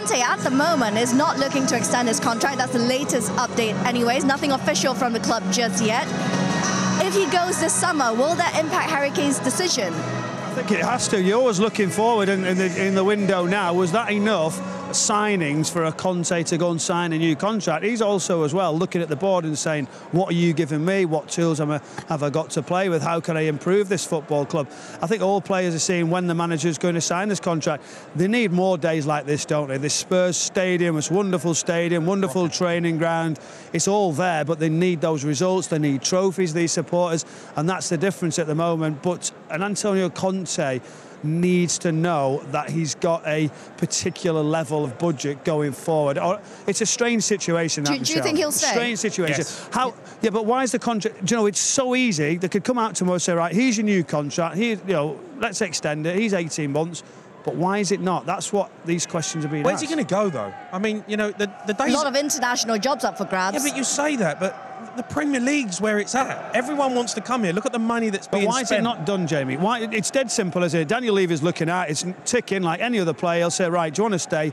Conte at the moment is not looking to extend his contract. That's the latest update anyways. Nothing official from the club just yet. If he goes this summer, will that impact Harry Kane's decision? I think it has to. You're always looking forward in the window now. Was that enough signings for a Conte to go and sign a new contract? He's also as well looking at the board and saying, what are you giving me? What tools have I got to play with? How can I improve this football club? I think all players are seeing when the manager's going to sign this contract. They need more days like this, don't they? This Spurs stadium, this wonderful stadium, wonderful training ground. It's all there, but they need those results. They need trophies, these supporters, and that's the difference at the moment. But an Antonio Conte needs to know that he's got a particular level of budget going forward. It's a strange situation. Do you think he'll stay? Strange situation. Yes. Yeah, but why is the contract? Do you know, it's so easy. They could come out tomorrow and say, right, here's your new contract. Here, you know, let's extend it. He's 18 months. But why is it not? That's what these questions are being asked. Where's he going to go, though? I mean, you know, the days... A lot of international jobs up for grabs. Yeah, but you say that, but the Premier League's where it's at. Everyone wants to come here. Look at the money that's being spent. But why is it not done, Jamie? Why? It's dead simple, isn't it? Daniel Levy's looking at it. It's ticking like any other player. He'll say, right, do you want to stay?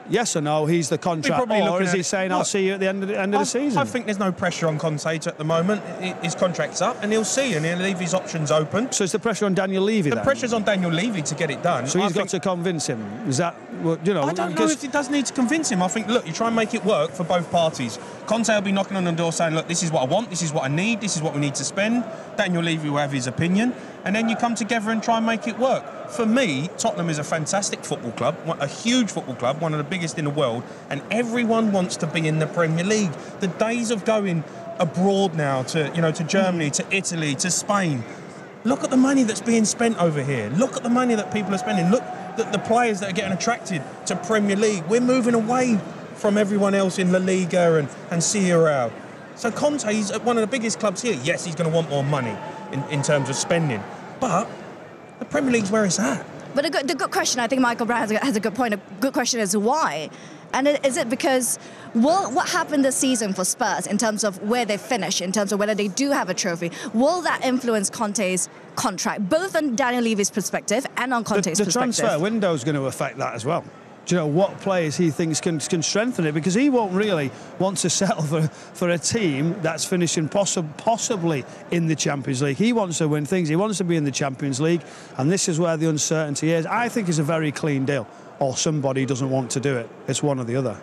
Yes or no, he's the contract. Or is he saying, I'll see you at the end of the season? I think there's no pressure on Conte at the moment. His contract's up, and he'll see, and he'll leave his options open. So it's the pressure on Daniel Levy then? The pressure's on Daniel Levy to get it done. So he's got to convince him? Is that, you know... I don't know if he does need to convince him. I think, look, you try and make it work for both parties. Conte will be knocking on the door saying, look, this is what I want, this is what I need, this is what we need to spend. Daniel Levy will have his opinion, and then you come together and try and make it work. For me, Tottenham is a fantastic football club, a huge football club, one of the biggest in the world, and everyone wants to be in the Premier League. The days of going abroad now to, you know, to Germany, to Italy, to Spain. Look at the money that's being spent over here. Look at the money that people are spending. Look at the players that are getting attracted to Premier League. We're moving away from everyone else in La Liga and Serie A. So Conte's at one of the biggest clubs here. Yes, he's going to want more money in terms of spending, but the Premier League's where it's at. But the good question, I think Michael Brown has a good point. A good question is why? And is it because, what happened this season for Spurs in terms of where they finish, in terms of whether they do have a trophy? Will that influence Conte's contract, both on Daniel Levy's perspective and on Conte's perspective? The transfer window is going to affect that as well. Do you know what players he thinks can strengthen it? Because he won't really want to settle for a team that's finishing possibly in the Champions League. He wants to win things. He wants to be in the Champions League, and this is where the uncertainty is. I think it's a very clean deal, or somebody doesn't want to do it. It's one or the other.